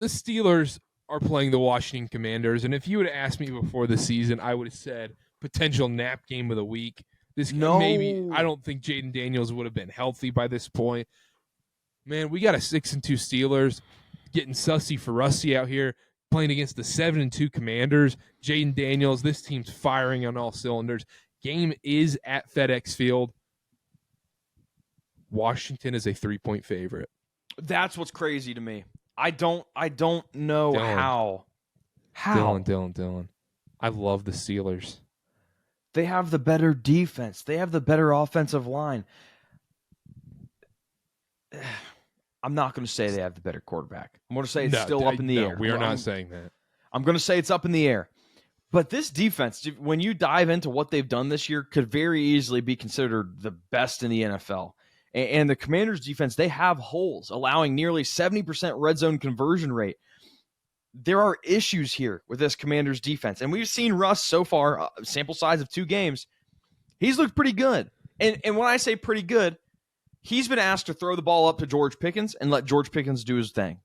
the Steelers are playing the Washington Commanders, and if you would have asked me before the season, I would have said potential nap game of the week. Maybe I don't think Jaden Daniels would have been healthy by this point. Man, we got a 6-2 Steelers getting sussy for Rusty out here playing against the 7-2 Commanders. Jaden Daniels, this team's firing on all cylinders. Game is at FedEx Field. Washington is a 3-point favorite. That's what's crazy to me. I don't know how. Dylan. I love the Steelers. They have the better defense. They have the better offensive line. I'm not going to say they have the better quarterback. I'm going to say it's still up in the air. We are not saying that. I'm going to say it's up in the air. But this defense, when you dive into what they've done this year, could very easily be considered the best in the NFL. And the Commanders' defense, they have holes, allowing nearly 70% red zone conversion rate. There are issues here with this Commanders' defense. And we've seen Russ so far, sample size of 2 games, he's looked pretty good. And when I say pretty good, he's been asked to throw the ball up to George Pickens and let George Pickens do his thing.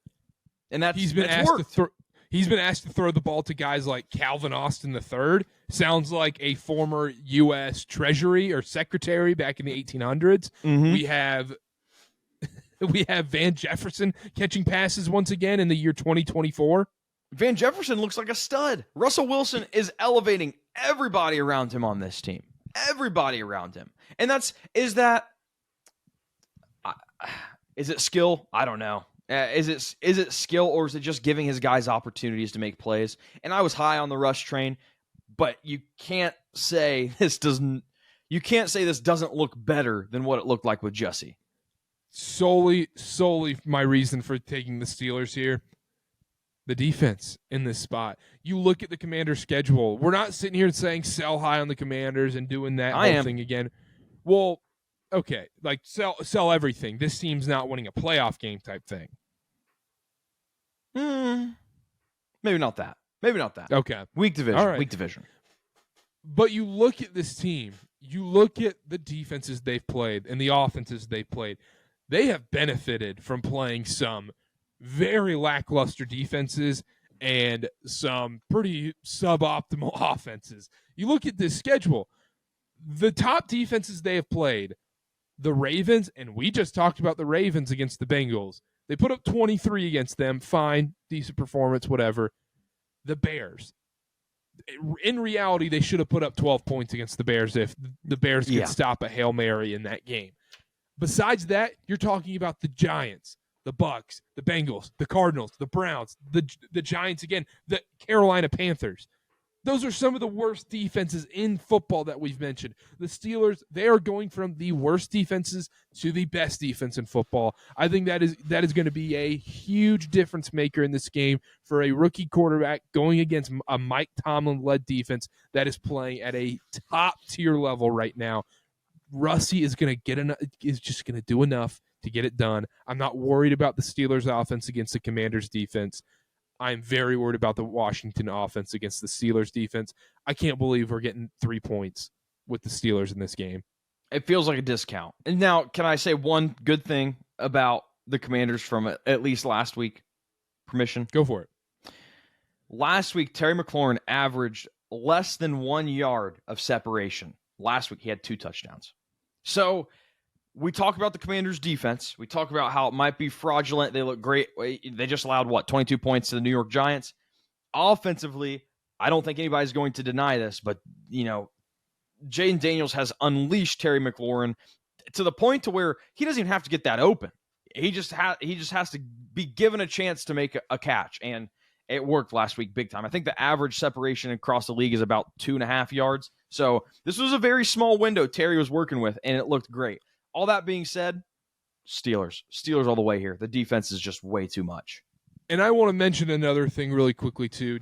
And he's been asked to throw the ball to guys like Calvin Austin III. Sounds like a former U.S. Treasury or Secretary back in the 1800s. Mm-hmm. We have Van Jefferson catching passes once again in the year 2024. Van Jefferson looks like a stud. Russell Wilson is elevating everybody around him on this team. Everybody around him. And is it skill? I don't know. Is it skill, or is it just giving his guys opportunities to make plays? And I was high on the rush train, but you can't say this doesn't look better than what it looked like with Jesse. Solely my reason for taking the Steelers here, the defense in this spot. You look at the Commanders' schedule. We're not sitting here saying sell high on the Commanders and doing that whole thing again. Well, okay, like sell everything. This team's not winning a playoff game type thing. Maybe not that. Okay. Weak division. All right. Weak division. But you look at this team. You look at the defenses they've played and the offenses they've played. They have benefited from playing some very lackluster defenses and some pretty suboptimal offenses. You look at this schedule. The top defenses they have played, the Ravens, and we just talked about the Ravens against the Bengals. They put up 23 against them. Fine, decent performance, whatever. The Bears. In reality, they should have put up 12 points against the Bears if the Bears could stop a Hail Mary in that game. Besides that, you're talking about the Giants, the Bucks, the Bengals, the Cardinals, the Browns, the Giants again, the Carolina Panthers. Those are some of the worst defenses in football that we've mentioned. The Steelers, they are going from the worst defenses to the best defense in football. I think that is going to be a huge difference maker in this game for a rookie quarterback going against a Mike Tomlin-led defense that is playing at a top-tier level right now. Rusty is just going to do enough to get it done. I'm not worried about the Steelers' offense against the Commanders' defense. I'm very worried about the Washington offense against the Steelers defense. I can't believe we're getting 3 points with the Steelers in this game. It feels like a discount. And now, can I say one good thing about the Commanders from at least last week? Permission? Go for it. Last week, Terry McLaurin averaged less than 1 yard of separation. Last week, he had 2 touchdowns. So we talk about the Commanders' defense. We talk about how it might be fraudulent. They look great. They just allowed, 22 points to the New York Giants. Offensively, I don't think anybody's going to deny this, but, Jaden Daniels has unleashed Terry McLaurin to the point to where he doesn't even have to get that open. He just has to be given a chance to make a catch, and it worked last week big time. I think the average separation across the league is about 2.5 yards. So this was a very small window Terry was working with, and it looked great. All that being said, Steelers all the way here. The defense is just way too much. And I want to mention another thing really quickly, too.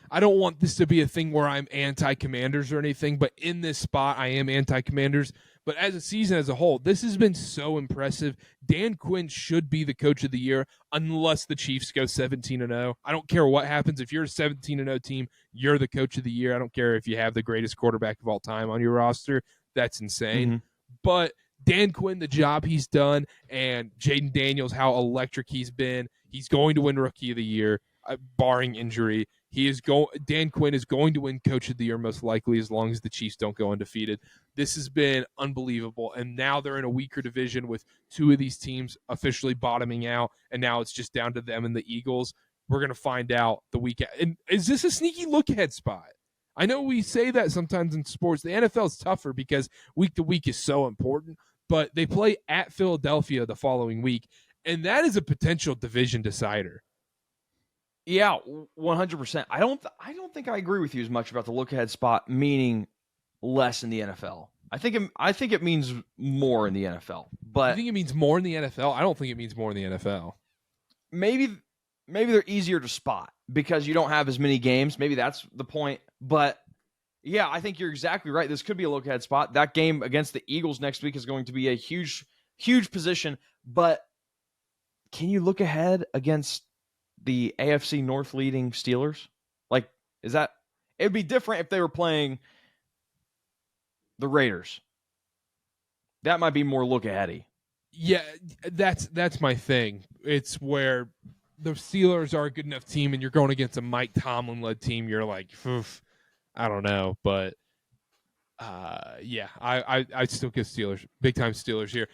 I don't want this to be a thing where I'm anti-Commanders or anything, but in this spot, I am anti-Commanders. But as a season as a whole, this has been so impressive. Dan Quinn should be the coach of the year unless the Chiefs go 17-0. I don't care what happens. If you're a 17-0 team, you're the coach of the year. I don't care if you have the greatest quarterback of all time on your roster. That's insane. Mm-hmm. But Dan Quinn, the job he's done, and Jaden Daniels, how electric he's been. He's going to win Rookie of the Year, barring injury. Dan Quinn is going to win Coach of the Year most likely, as long as the Chiefs don't go undefeated. This has been unbelievable, and now they're in a weaker division with two of these teams officially bottoming out, and now it's just down to them and the Eagles. We're going to find out the weekend. And is this a sneaky look-ahead spot? I know we say that sometimes in sports. The NFL is tougher because week to week is so important, but they play at Philadelphia the following week, and that is a potential division decider. Yeah, 100%. I don't think I agree with you as much about the look ahead spot meaning less in the NFL. I think it means more in the NFL. But you think it means more in the NFL? I don't think it means more in the NFL. Maybe they're easier to spot because you don't have as many games. Maybe that's the point. But yeah, I think you're exactly right. This could be a look ahead spot. That game against the Eagles next week is going to be a huge position. But can you look ahead against the AFC North leading Steelers? Like, it'd be different if they were playing the Raiders. That might be more look aheady. Yeah, that's my thing. It's where the Steelers are a good enough team and you're going against a Mike Tomlin led team. You're like, I don't know, but yeah, I still get Steelers, big time Steelers here.